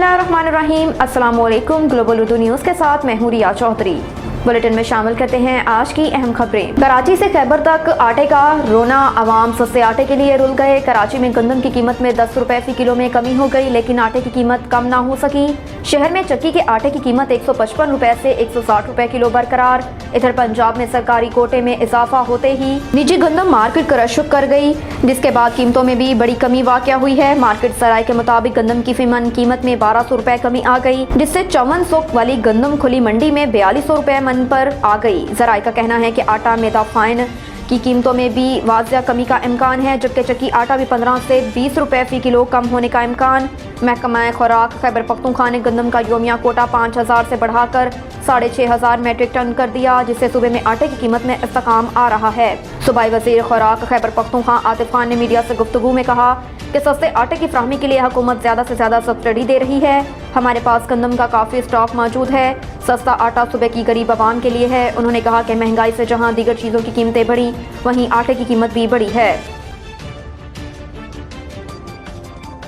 बिस्मिल्लाहिर्रहमानिर्रहीम। अस्सलाम वालेकुम। ग्लोबल उर्दू न्यूज़ के साथ मैं हूं रिया चौधरी। बुलेटिन में शामिल करते हैं आज की अहम खबरें। कराची से खैबर तक आटे का रोना, आवाम सस्ते आटे के लिए रुल गए। कराची में गंदम की कीमत में 10 रुपए फी किलो में कमी हो गई, लेकिन आटे की कीमत कम ना हो सकी। शहर में चक्की के आटे की कीमत 155 रुपए से 160 रुपए किलो बरकरार। इधर पंजाब में सरकारी कोटे में इजाफा होते ही निजी गंदम मार्केट क्रश कर गई, जिसके बाद कीमतों में भी बड़ी कमी वाक़या हुई है। मार्केट सराय के मुताबिक गंदम की फीमन कीमत में 1200 रुपए कमी आ गई, जिससे 5400 वाली गंदम खुली मंडी में 4200 रुपए मन पर आ गई। जराये का कहना है कि आटा, मैदा, फाइन की कीमतों में भी वाजिया कमी का इम्कान है, जबकि चक्की आटा भी 15 से 20 रुपए फी किलो कम होने का इम्कान। महकमा खुराक खैबर पख्तूनख्वा ने गंदम का योमिया कोटा 5000 से बढ़ाकर 6500 मेट्रिक टन कर दिया, जिससे सूबे में आटे की कीमत में इस्तेकाम आ रहा है। सूबाई वज़ीर खुराक खैबर पख्तूनख्वा आतिफ खान ने मीडिया से गुफ्तगू में कहा कि सस्ते आटे की फराहमी के लिए हुकूमत ज़्यादा से ज़्यादा सब्सिडी दे रही है। हमारे पास गंदम का काफ़ी स्टॉक मौजूद है। सस्ता आटा सूबे की गरीब आवाम के लिए है। उन्होंने कहा कि महंगाई से जहां दीगर चीज़ों की कीमतें बढ़ी, वहीं आटे की कीमत भी बढ़ी है।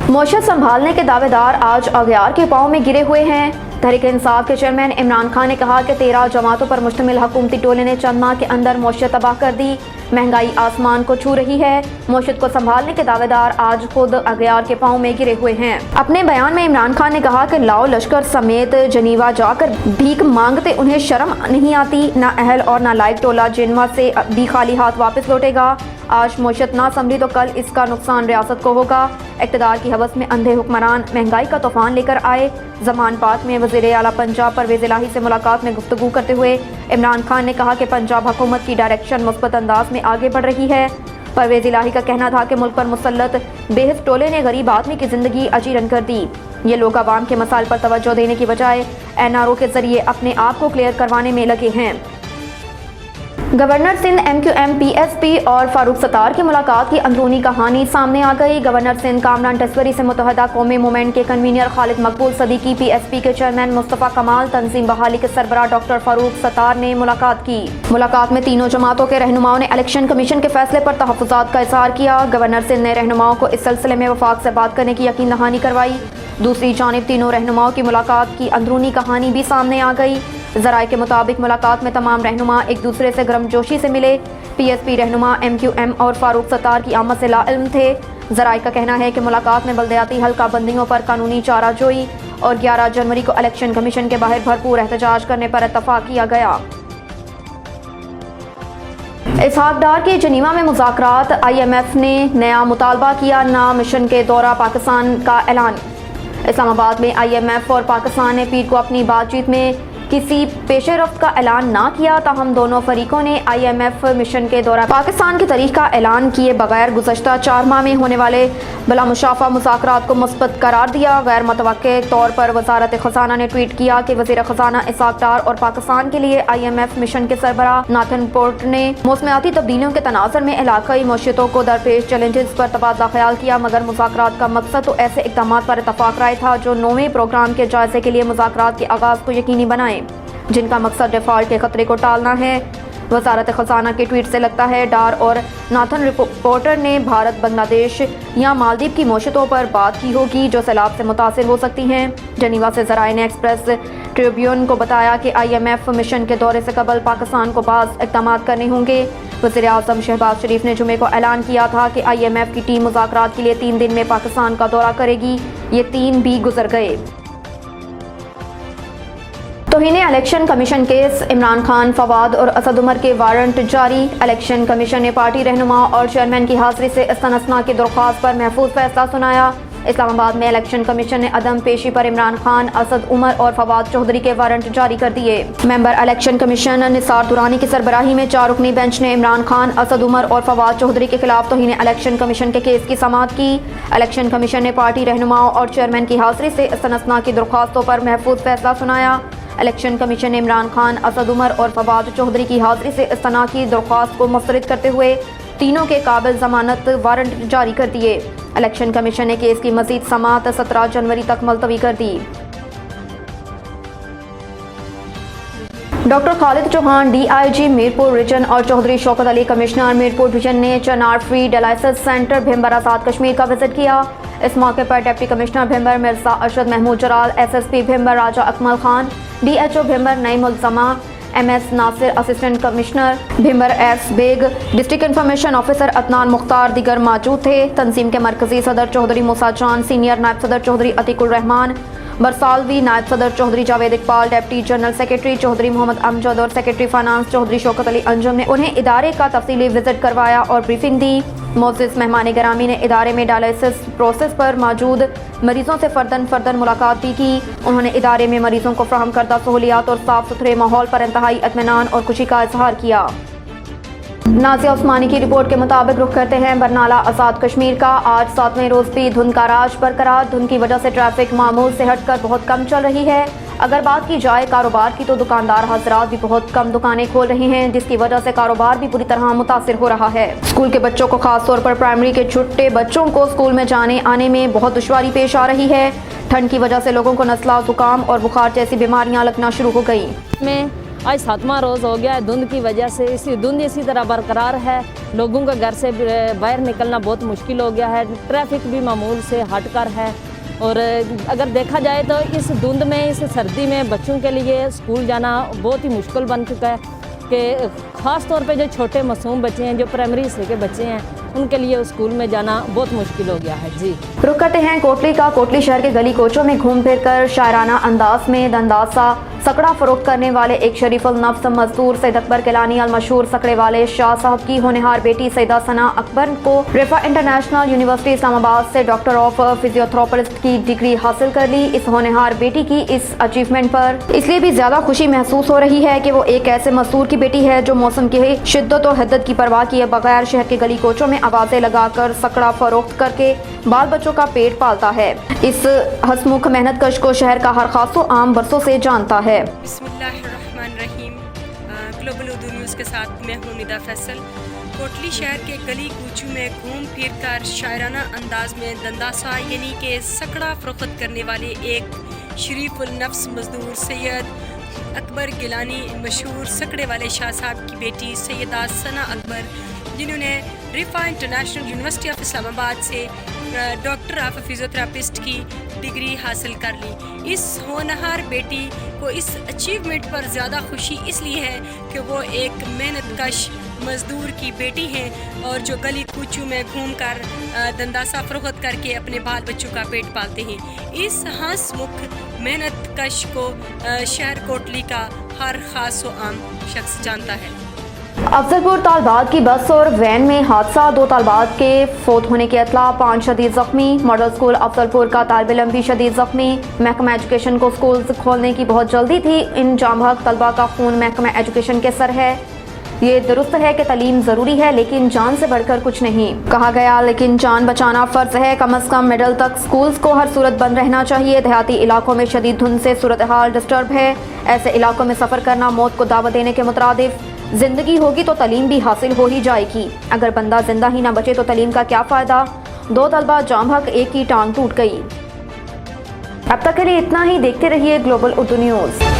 मौशत संभालने के दावेदार आज अगयार के पांव में गिरे हुए हैं। तहरीक इंसाफ के चेयरमैन इमरान खान ने कहा कि 13 जमातों पर मुश्तमिल हुकूमती टोले ने चंद माह के अंदर मौशत तबाह कर दी। महंगाई आसमान को छू रही है। मौशत को संभालने के दावेदार आज खुद अगयार के पांव में गिरे हुए हैं। अपने बयान में इमरान खान ने कहा कि लाओ लश्कर समेत जनीवा जाकर भीख मांगते उन्हें शर्म नहीं आती। ना अहल और ना लायक टोला जिनवा से भी खाली हाथ वापस लौटेगा। आज मौशत ना संभली तो कल इसका नुकसान रियासत को होगा। इक़्तिदार की हवस में अंधे हुक्मरान महंगाई का तूफान लेकर आए। ज़मान पाक में वज़ीर आला पंजाब परवेज़ इलाही से मुलाकात में गुफ्तगू करते हुए इमरान खान ने कहा कि पंजाब हुकूमत की डायरेक्शन मुस्बत अंदाज में आगे बढ़ रही है। परवेज़ इलाही का कहना था कि मुल्क पर मुसल्लत बेहद टोले ने गरीब आदमी की ज़िंदगी अजीरन कर दी। ये लोग आवाम के मसाइल पर तवज्जो देने की बजाय NRO के जरिए अपने आप को क्लियर करवाने में लगे हैं। गवर्नर सिंध MQM PSP और फारूक सत्तार की मुलाकात की अंदरूनी कहानी सामने आ गई। गवर्नर सिंध कामरान टस्वरी से मुत्तहदा कौमी मूवमेंट के कन्वीनर खालिद मकबूल सदीकी, PSP के चेयरमैन मुस्तफ़ा कमाल, तंजीम बहाली के सरबराह डॉक्टर फारूक सत्तार ने मुलाकात की। मुलाकात में तीनों जमातों के रहनुमाओं ने इलेक्शन कमीशन के फैसले पर तहफ़्फ़ुज़ात का इज़हार किया। गवर्नर सिंध ने रहनुमाओं को इस सिलसिले में वफाक से बात करने की यकीन दहानी करवाई। दूसरी जानिब तीनों रहनुमाओं की मुलाकात की अंदरूनी कहानी भी सामने आ गई। ज़राए के मुताबिक मुलाकात में तमाम रहनुमा एक दूसरे से गर्मजोशी से मिले। PSP रहनुमा MQM और फारूक सत्तार की आमद से लाइल्म थे। ज़राए का कहना है कि मुलाकात में बल्दियाती हल्का बंदियों पर कानूनी चाराजोई और 11 जनवरी को इलेक्शन कमीशन के बाहर भरपूर एहतजाज करने पर इत्तफाक किया गया। इसहाक डार के जनीवा में मुज़ाकरात, IMF ने नया मुतालबा किया, ना मिशन के दौरा पाकिस्तान का ऐलान। इस्लामाबाद में IMF और पाकिस्तान ने पीर को अपनी बातचीत में किसी पेशरफ्त का ऐलान ना किया, ताहम दोनों फरीकों ने IMF मिशन के दौरान पाकिस्तान की तारीख का ऐलान किए बगैर गुज़श्ता 4 माह में होने वाले बला मुशाफा मुज़ाकरात को मुस्बत करार दिया। गैर मुतवक्के तौर पर वज़ारत ख़ज़ाना ने ट्वीट किया कि वज़ीर ख़ज़ाना इसहाक डार और पाकिस्तान के लिए IMF मिशन के सरबराह नाथन पोर्ट ने मौसमियाती तब्दीलियों के तनाज़ुर में इलाकाई मौशियतों को दरपेश चैलेंजेस पर तबादला ख्याल किया, मगर मुज़ाकरात का मकसद तो ऐसे इक़दाम पर इत्तफ़ाक़ राय था जो नौवें प्रोग्राम के जायज़े के लिए मुज़ाकरात के आगाज़ को यकीनी बनाए, जिनका मकसद डिफ़ॉल्ट के खतरे को टालना है। वज़ारत ख़ज़ाना के ट्वीट से लगता है डार और नाथन रिपोर्टर ने भारत, बांग्लादेश या मालदीव की मौशितों पर बात की होगी जो सैलाब से मुतासिर हो सकती हैं। जनीवा से ज़राए ने एक्सप्रेस ट्रिब्यून को बताया कि IMF मिशन के दौरे से कबल पाकिस्तान को बाज़ इक़दाम करने होंगे। वज़ीर आज़म शहबाज शरीफ ने जुमे को ऐलान किया था कि IMF की टीम मुज़ाकरात के लिए 3 दिन में पाकिस्तान का दौरा करेगी। ये 3 भी गुजर गए। तौहीन election commission case, Imran Khan, Fawad और असद उमर के वारंट जारी। इलेक्शन कमीशन ने पार्टी रहनुमाओं और चेयरमैन की हाजिरी से इस्तनसना की दरख्वास्त पर महफूज फैसला सुनाया। इस्लामाबाद में इलेक्शन कमीशन ने अदम पेशी पर इमरान खान, असद उमर और फवाद चौधरी के वारंट जारी कर दिए। Member election commission Nisar Durrani की सरबराही में 4 रुकनी बेंच ने इमरान खान, असद उमर और फवाद चौधरी के खिलाफ तौहीन इलेक्शन कमीशन के केस की समाअत की। इलेक्शन कमीशन ने पार्टी रहनुमाओं और चेयरमैन की हाजिरी से इस्तनसना की दरख्वास्तों पर महफूज फैसला सुनाया। इलेक्शन कमीशन ने इमरान खान, असद उमर और फवाद चौधरी की हाजिरी से इस्तना की दरख्वास्त को मुस्तरद करते हुए तीनों के काबिल जमानत वारंट जारी कर दिए। इलेक्शन कमीशन ने केस की मजीद समाअत 17 जनवरी तक मुलतवी कर दी। Doctor Khalid Chauhan DIG Mirpur region और चौधरी शौकत अली कमिश्नर मीरपुर डिवीजन ने Chinar free dialysis centre Bhimber Azad Kashmir का विजिट किया। इस मौके पर deputy commissioner Bhimber Mirza Arshad Mahmood Jalal, SSP Bhimber Raja Akmal Khan, DHO Bhimber Naeem ul Jama, MS Nasir, assistant commissioner Bhimber S Baig, district information officer Adnan Mukhtar दीगर मौजूद थे। तंजीम के मरकजी सदर चौधरी मूसा जान, सीनियर नायब सदर चौधरी अतीकुर रहमान, बरसालवी, नायब सदर Chaudhry Javed Iqbal, deputy general secretary Chaudhry Mohammad Amjad और सेक्रेटरी फाइनेंस चौधरी शौकत अली अंजुम ने उन्हें इदारे का तफसीली विजिट करवाया और ब्रीफिंग दी। मोअज़्ज़िज़ मेहमान गिरामी ने इदारे में डायलिसिस प्रोसेस पर मौजूद मरीजों से फर्दन मुलाकात भी की। उन्होंने इदारे में मरीजों को फराहम करदा सहूलियात और साफ सुथरे माहौल पर इंतहाई इत्मीनान और खुशी का इजहार किया। नाज़िया उस्मानी की रिपोर्ट के मुताबिक रुख करते हैं बरनाला आज़ाद कश्मीर का। आज 7वें रोज भी धुंध का राज बरकरार। धुंध की वजह से ट्रैफिक मामूल से हटकर बहुत कम चल रही है। अगर बात की जाए कारोबार की तो दुकानदार हजरात भी बहुत कम दुकानें खोल रहे हैं, जिसकी वजह से कारोबार भी बुरी तरह मुतासिर हो रहा है। स्कूल के बच्चों को, खास तौर पर प्राइमरी के छुट्टे बच्चों को स्कूल में जाने आने में बहुत दुश्वारी पेश आ रही है। ठंड की वजह से लोगों को नज़ला, जुकाम और बुखार जैसी बीमारियां लगना शुरू हो गई। आज 7वां रोज़ हो गया है धुंध की वजह से। धुंध इसी तरह बरकरार है। लोगों का घर से बाहर निकलना बहुत मुश्किल हो गया है। ट्रैफिक भी मामूल से हटकर है। और अगर देखा जाए तो इस धुंध में, इस सर्दी में बच्चों के लिए स्कूल जाना बहुत ही मुश्किल बन चुका है कि ख़ास तौर पे जो छोटे मासूम बच्चे हैं, जो प्राइमरी हिस्से के बच्चे हैं, उनके लिए स्कूल में जाना बहुत मुश्किल हो गया है। जी रुक करते हैं कोटली का। कोटली शहर के गली कोचों में घूम फिर कर शायराना अंदाज में दंदासा सकड़ा फरोख्त करने वाले एक शरीफुल नफ्स मजदूर सैयद अकबर गिलानी अल मशहूर सकड़े वाले शाह साहब की होनहार बेटी सैयदा सना अकबर को रिफा इंटरनेशनल यूनिवर्सिटी इस्लामाबाद से डॉक्टर ऑफ फिजियोथेरेपिस्ट की डिग्री हासिल कर ली। इस होनहार बेटी की इस अचीवमेंट पर इसलिए भी ज्यादा खुशी महसूस हो रही है कि वो एक ऐसे मजदूर की बेटी है जो मौसम की शिद्दत और हिद्दत की परवाह किए बगैर शहर के गली कोचों में आवाजें लगाकर सकड़ा फरोख्त करके बाल बच्चों का पेट पालता है। इस हंसमुख मेहनत कश को शहर का हर खासो आम बरसों से जानता है। बिस्मिल्लाहिर्रहमानिर्रहीम। ग्लोबल उर्दू न्यूज़ के साथ मैं हूँ निदा फैसल। कोटली शहर के गली कूचों में घूम फिर कर शायराना अंदाज में दंदासा यानी कि सकड़ा फरोख्त करने वाले एक शरीफुल नफ्स मजदूर सैयद अकबर गिलानी मशहूर सकड़े वाले शाह साहब की बेटी सैयदा सना अकबर, जिन्होंने रिफा इंटरनेशनल यूनिवर्सिटी ऑफ इस्लामाबाद से डॉक्टर ऑफ फिजियोथेरेपिस्ट की डिग्री हासिल कर ली। इस होनहार बेटी को इस अचीवमेंट पर ज़्यादा खुशी इसलिए है कि वो एक मेहनत कश मज़दूर की बेटी हैं और जो गली कूचों में घूमकर दंदासा फरोख्त करके अपने बाल बच्चों का पेट पालते हैं। इस हंसमुख मेहनत कश को शहर कोटली का हर खास व आम शख्स जानता है। अफजलपुर तालबात की बस और वैन में हादसा, 2 तालबात के फौत होने की इत्तला, 5 शदीद जख्मी। मॉडल स्कूल अफजलपुर का तालिब इल्म भी शदीद जख्मी। महकमा एजुकेशन को स्कूल खोलने की बहुत जल्दी थी। इन जामहक तलबा का खून महकमा एजुकेशन के सर है। ये दुरुस्त है कि तालीम ज़रूरी है लेकिन जान से बढ़कर कुछ नहीं कहा गया, लेकिन जान बचाना फ़र्ज है। कम अज़ कम मिडल तक स्कूल्स को हर सूरत बंद रहना चाहिए। देहाती इलाकों में शदीद धुंध से सूरत हाल डिस्टर्ब है। ऐसे इलाकों में सफ़र करना मौत को दावत देने के मुतरादिफ। जिंदगी होगी तो तालीम भी हासिल हो ही जाएगी। अगर बंदा जिंदा ही ना बचे तो तालीम का क्या फ़ायदा। 2 तलबा जामहक, एक की टांग टूट गई। अब तक के लिए इतना ही। देखते रहिए ग्लोबल उर्दू न्यूज़।